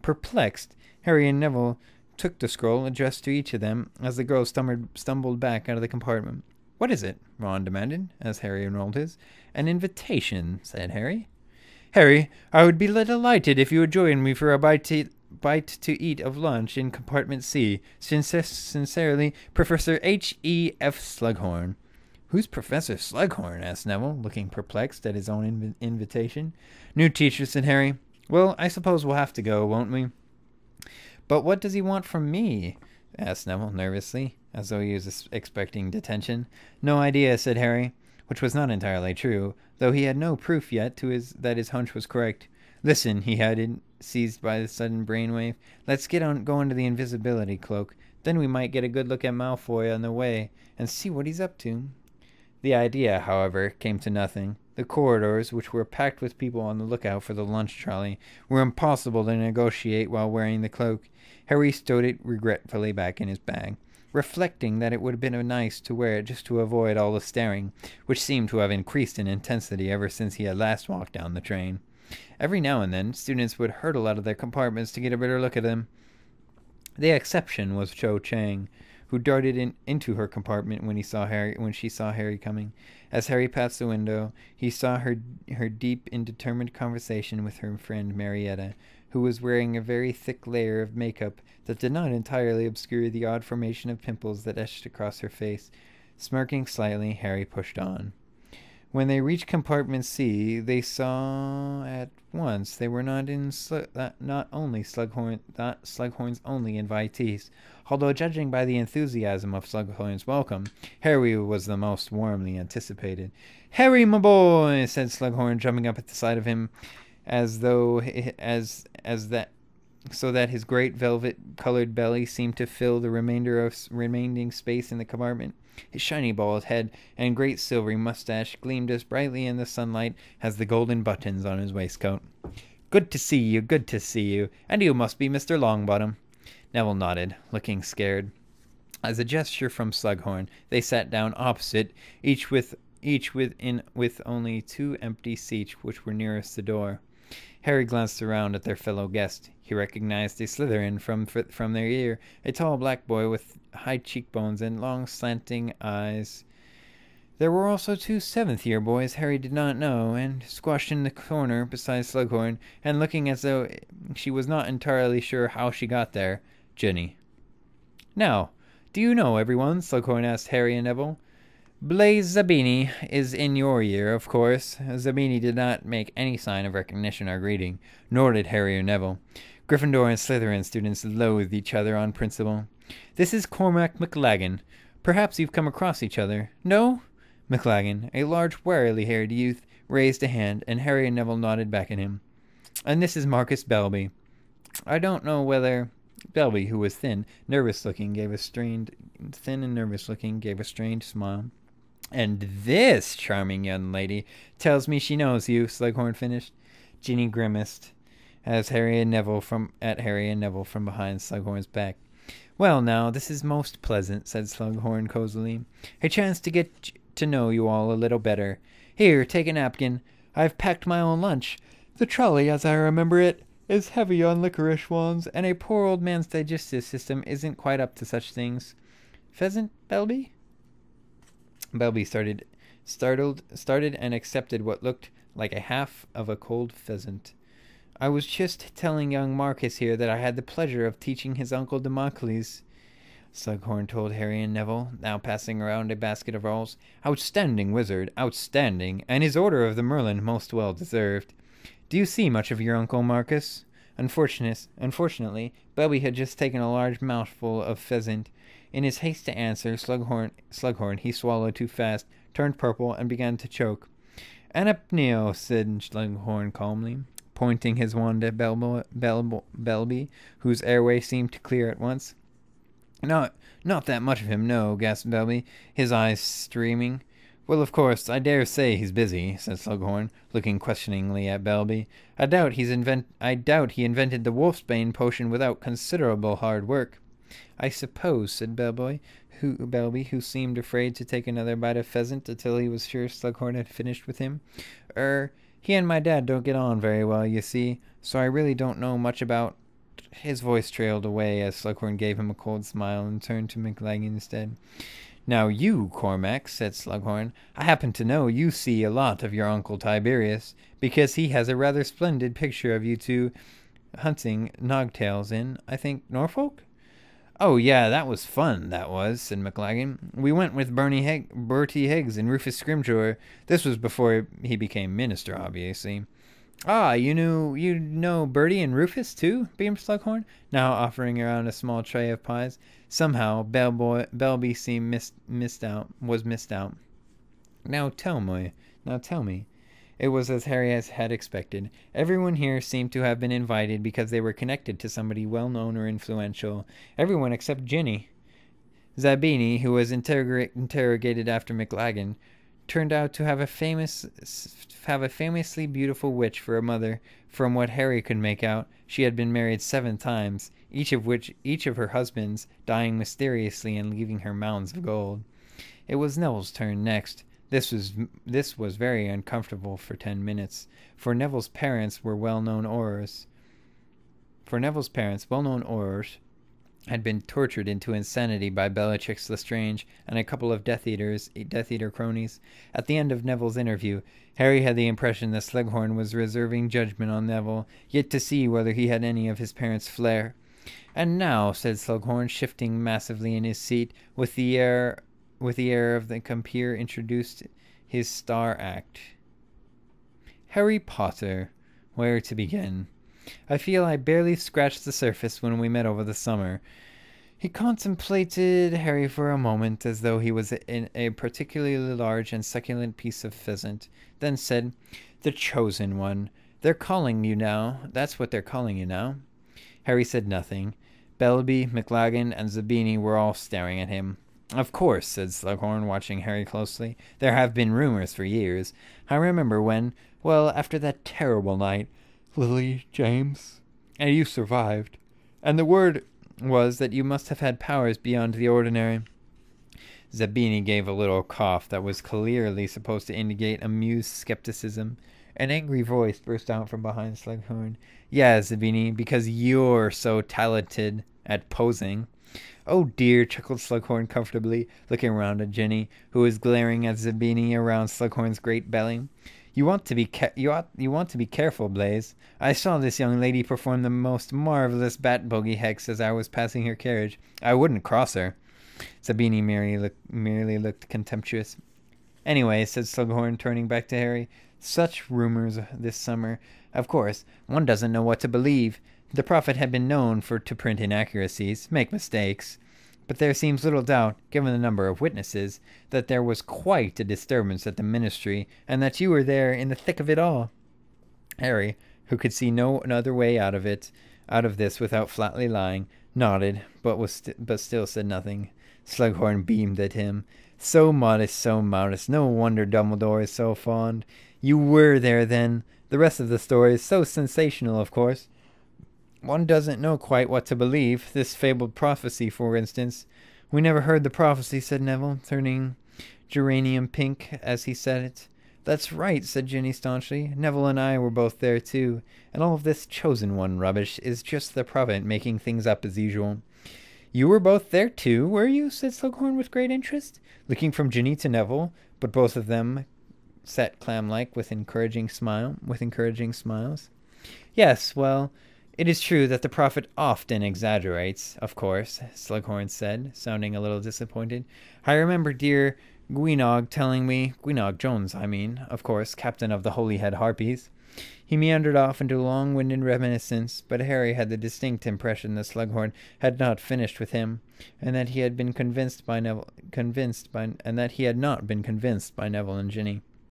Perplexed, Harry and Neville took the scroll addressed to each of them as the girl stumbled back out of the compartment. "What is it?" Ron demanded, as Harry unrolled his. "An invitation," said Harry. "Harry, I would be delighted if you would join me for a bite to eat of lunch in compartment C. Sincerely, Professor H.E.F. Slughorn." "Who's Professor Slughorn?" asked Neville, looking perplexed at his own invitation. "New teacher," said Harry. "Well, I suppose we'll have to go, won't we?" "But what does he want from me?" asked Neville nervously, as though he was expecting detention. "No idea," said Harry, which was not entirely true, though he had no proof yet that his hunch was correct. "Listen," he added, seized by the sudden brainwave. "Let's go into the invisibility cloak. Then we might get a good look at Malfoy on the way, and see what he's up to." The idea, however, came to nothing. The corridors, which were packed with people on the lookout for the lunch trolley, were impossible to negotiate while wearing the cloak. Harry stowed it regretfully back in his bag, reflecting that it would have been nice to wear it just to avoid all the staring, which seemed to have increased in intensity ever since he had last walked down the train. Every now and then, students would hurtle out of their compartments to get a better look at him. The exception was Cho Chang, who darted into her compartment when she saw Harry coming. As Harry passed the window, he saw her deep and determined conversation with her friend Marietta, who was wearing a very thick layer of makeup that did not entirely obscure the odd formation of pimples that etched across her face. Smirking slightly, Harry pushed on. When they reached compartment C, they saw at once they were not only Slughorn's only invitees. Although, judging by the enthusiasm of Slughorn's welcome, Harry was the most warmly anticipated. "Harry, my boy," said Slughorn, jumping up at the sight of him, so that his great velvet-colored belly seemed to fill the remaining space in the compartment. His shiny bald head and great silvery mustache gleamed as brightly in the sunlight as the golden buttons on his waistcoat. "Good to see you, good to see you. And you must be Mr. Longbottom." Neville nodded, looking scared. As a gesture from Slughorn, they sat down opposite, each with only two empty seats which were nearest the door. Harry glanced around at their fellow guest. He recognized a Slytherin from their year, a tall black boy with high cheekbones and long slanting eyes. There were also two seventh-year boys Harry did not know, and squashed in the corner beside Slughorn, and looking as though she was not entirely sure how she got there, Ginny. "Now, do you know everyone?" Slughorn asked Harry and Neville. "Blaise Zabini is in your year, of course." Zabini did not make any sign of recognition or greeting, nor did Harry or Neville. Gryffindor and Slytherin students loathed each other on principle. "This is Cormac McLaggen. Perhaps you've come across each other. No?" McLaggen, a large, warily-haired youth, raised a hand, and Harry and Neville nodded back at him. "And this is Marcus Belby. I don't know whether—" Belby, who was thin and nervous-looking, gave a strained smile. "And this charming young lady tells me she knows you," Slughorn finished. Ginny grimaced at Harry and Neville from behind Slughorn's back. "Well, now, this is most pleasant," said Slughorn cozily. "A chance to get to know you all a little better. Here, take a napkin. I've packed my own lunch. The trolley, as I remember it, is heavy on licorice wands, and a poor old man's digestive system isn't quite up to such things. Pheasant, Belby?" Belby started and accepted what looked like a half of a cold pheasant. "I was just telling young Marcus here that I had the pleasure of teaching his uncle Damocles," Slughorn told Harry and Neville, now passing around a basket of rolls. "Outstanding wizard, outstanding, and his Order of the Merlin most well deserved. Do you see much of your uncle, Marcus?" Unfortunately, Belby had just taken a large mouthful of pheasant. In his haste to answer Slughorn, he swallowed too fast, turned purple, and began to choke. "Anapneo," said Slughorn calmly, pointing his wand at Belby, whose airway seemed to clear at once. Not that much of him, no," gasped Belby, his eyes streaming. "Well, of course, I dare say he's busy," said Slughorn, looking questioningly at Belby. I doubt he invented the wolfsbane potion without considerable hard work." "I suppose," said Belby, who seemed afraid to take another bite of pheasant until he was sure Slughorn had finished with him. He and my dad don't get on very well, you see, so I really don't know much about—" His voice trailed away as Slughorn gave him a cold smile and turned to McLaggen instead. Now you, Cormac, said Slughorn, I happen to know you see a lot of your Uncle Tiberius, because he has a rather splendid picture of you two hunting nogtails in, I think, Norfolk? Oh, yeah, that was fun, that was, said McLaggen. We went with Bertie Higgs and Rufus Scrimgeour. This was before he became minister, obviously. Ah, you know Bertie and Rufus, too? Beamed Slughorn, now offering around a small tray of pies. Somehow, Belby seemed missed out. Now tell me. It was as Harry had expected. Everyone here seemed to have been invited because they were connected to somebody well-known or influential. Everyone except Ginny. Zabini, who was interrogated after McLaggen, turned out to have a famously beautiful witch for a mother. From what Harry could make out, she had been married 7 times, each of her husbands dying mysteriously and leaving her mounds of gold. It was Neville's turn next. This was very uncomfortable for 10 minutes, for Neville's parents, well-known orators, had been tortured into insanity by Bellatrix Lestrange and a couple of Death Eater cronies. At the end of Neville's interview, Harry had the impression that Slughorn was reserving judgment on Neville, yet to see whether he had any of his parents' flair. And now, said Slughorn, shifting massively in his seat, with the air of the compeer introduced his star act. Harry Potter. Where to begin? I feel I barely scratched the surface when we met over the summer. He contemplated Harry for a moment as though he was in a particularly large and succulent piece of pheasant, then said, The Chosen One. They're calling you now. That's what they're calling you now. Harry said nothing. Belby, McLaggen, and Zabini were all staring at him. Of course, said Slughorn, watching Harry closely. There have been rumors for years. I remember when, well, after that terrible night, Lily, James, and you survived. And the word was that you must have had powers beyond the ordinary. Zabini gave a little cough that was clearly supposed to indicate amused skepticism. An angry voice burst out from behind Slughorn. Yeah, Zabini, because you're so talented at posing. Oh dear, chuckled Slughorn comfortably, looking around at Ginny, who was glaring at Zabini around Slughorn's great belly. You want to be careful, Blaise. I saw this young lady perform the most marvelous bat bogey hex as I was passing her carriage. I wouldn't cross her. Zabini merely looked contemptuous. Anyway, said Slughorn, turning back to Harry, such rumors this summer. Of course, one doesn't know what to believe. The prophet had been known to print inaccuracies, make mistakes. But there seems little doubt, given the number of witnesses, that there was quite a disturbance at the ministry, and that you were there in the thick of it all. Harry, who could see no other way out of this without flatly lying, nodded, but still said nothing. Slughorn beamed at him. So modest. No wonder Dumbledore is so fond. You were there, then. The rest of the story is so sensational, of course. One doesn't know quite what to believe. This fabled prophecy, for instance. We never heard the prophecy, said Neville, turning geranium pink as he said it. That's right, said Ginny staunchly. Neville and I were both there, too. And all of this Chosen One rubbish is just the prophet making things up as usual. You were both there, too, were you? Said Slughorn with great interest, looking from Ginny to Neville, but both of them sat clam-like with encouraging smiles. Yes, well, it is true that the prophet often exaggerates, of course, Slughorn said, sounding a little disappointed. I remember dear Gwynnog telling me, Gwynnog Jones, I mean, of course, captain of the Holyhead Harpies. He meandered off into long-winded reminiscence, but Harry had the distinct impression that Slughorn had not finished with him, and that he had not been convinced by Neville and Ginny.